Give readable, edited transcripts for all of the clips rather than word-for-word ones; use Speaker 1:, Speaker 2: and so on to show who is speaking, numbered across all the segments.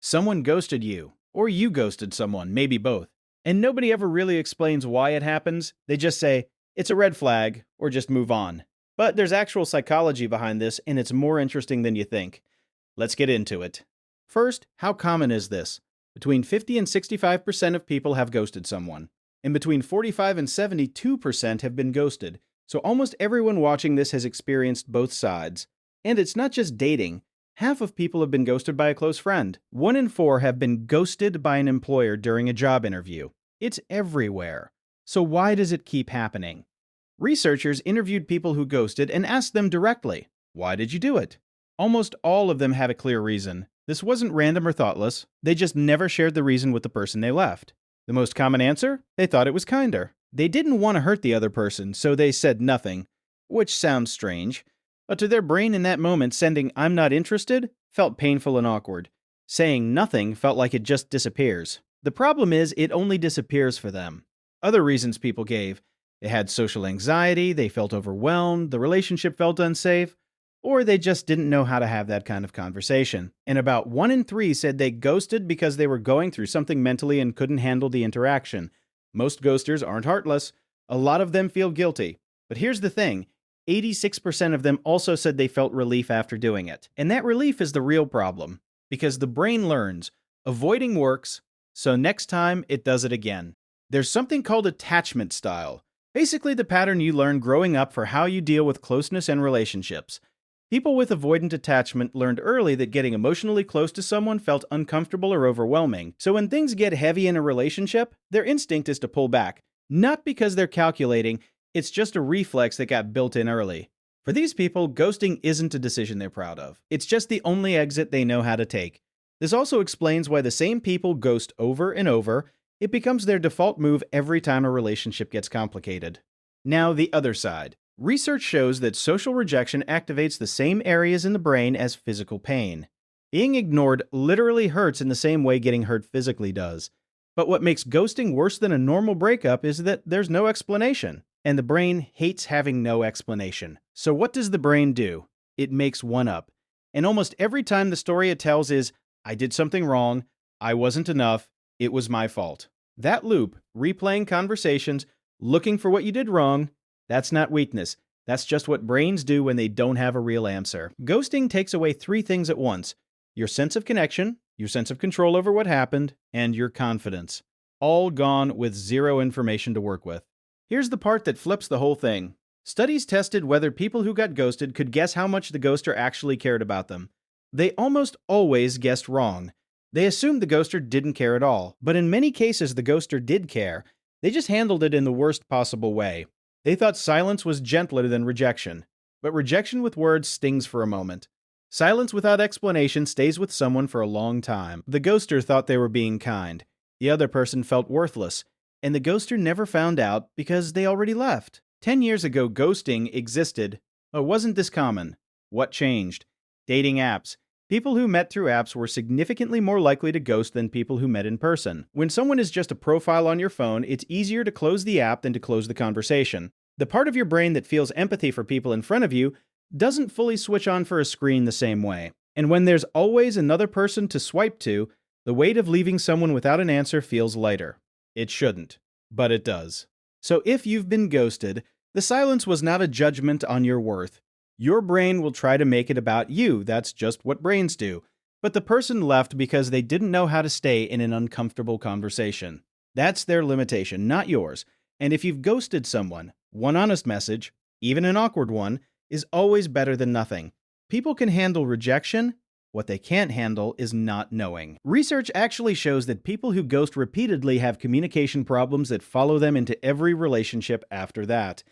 Speaker 1: Someone ghosted you, or you ghosted someone, maybe both. And nobody ever really explains why it happens. They just say, it's a red flag, or just move on. But there's actual psychology behind this, and it's more interesting than you think. Let's get into it. First, how common is this? Between 50 and 65% of people have ghosted someone, and between 45 and 72% have been ghosted. So almost everyone watching this has experienced both sides. And it's not just dating. Half of people have been ghosted by a close friend. 1 in 4 have been ghosted by an employer during a job interview. It's everywhere. So why does it keep happening? Researchers interviewed people who ghosted and asked them directly, why did you do it? Almost all of them had a clear reason. This wasn't random or thoughtless. They just never shared the reason with the person they left. The most common answer? They thought it was kinder. They didn't want to hurt the other person, so they said nothing, which sounds strange. But to their brain in that moment, sending "I'm not interested" felt painful and awkward. Saying nothing felt like it just disappears. The problem is, it only disappears for them. Other reasons people gave: they had social anxiety, they felt overwhelmed, the relationship felt unsafe, or they just didn't know how to have that kind of conversation. And about 1 in 3 said they ghosted because they were going through something mentally and couldn't handle the interaction. Most ghosters aren't heartless. A lot of them feel guilty. But here's the thing: 86% of them also said they felt relief after doing it. And that relief is the real problem, because the brain learns avoiding works, so next time it does it again. There's something called attachment style, basically the pattern you learn growing up for how you deal with closeness and relationships. People with avoidant attachment learned early that getting emotionally close to someone felt uncomfortable or overwhelming. So when things get heavy in a relationship, their instinct is to pull back. Not because they're calculating, it's just a reflex that got built in early. For these people, ghosting isn't a decision they're proud of. It's just the only exit they know how to take. This also explains why the same people ghost over and over. It becomes their default move every time a relationship gets complicated. Now, the other side. Research shows that social rejection activates the same areas in the brain as physical pain. Being ignored literally hurts in the same way getting hurt physically does. But what makes ghosting worse than a normal breakup is that there's no explanation. And the brain hates having no explanation. So what does the brain do? It makes one up. And almost every time the story it tells is, I did something wrong, I wasn't enough, it was my fault. That loop, replaying conversations, looking for what you did wrong, that's not weakness. That's just what brains do when they don't have a real answer. Ghosting takes away 3 things at once: your sense of connection, your sense of control over what happened, and your confidence. All gone with 0 information to work with. Here's the part that flips the whole thing. Studies tested whether people who got ghosted could guess how much the ghoster actually cared about them. They almost always guessed wrong. They assumed the ghoster didn't care at all, but in many cases the ghoster did care. They just handled it in the worst possible way. They thought silence was gentler than rejection, but rejection with words stings for a moment. Silence without explanation stays with someone for a long time. The ghoster thought they were being kind. The other person felt worthless, and the ghoster never found out because they already left. 10 years ago, ghosting existed. Oh, wasn't this common? What changed? Dating apps. People who met through apps were significantly more likely to ghost than people who met in person. When someone is just a profile on your phone, it's easier to close the app than to close the conversation. The part of your brain that feels empathy for people in front of you doesn't fully switch on for a screen the same way. And when there's always another person to swipe to, the weight of leaving someone without an answer feels lighter. It shouldn't, but it does. So if you've been ghosted, the silence was not a judgment on your worth. Your brain will try to make it about you. That's just what brains do. But the person left because they didn't know how to stay in an uncomfortable conversation. That's their limitation, not yours. And if you've ghosted someone, one honest message, even an awkward one, is always better than nothing. People can handle rejection. What they can't handle is not knowing. Research actually shows that people who ghost repeatedly have communication problems that follow them into every relationship after that.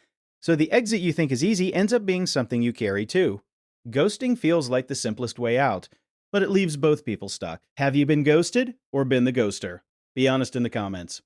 Speaker 1: So the exit you think is easy ends up being something you carry too. Ghosting feels like the simplest way out, but it leaves both people stuck. Have you been ghosted or been the ghoster? Be honest in the comments.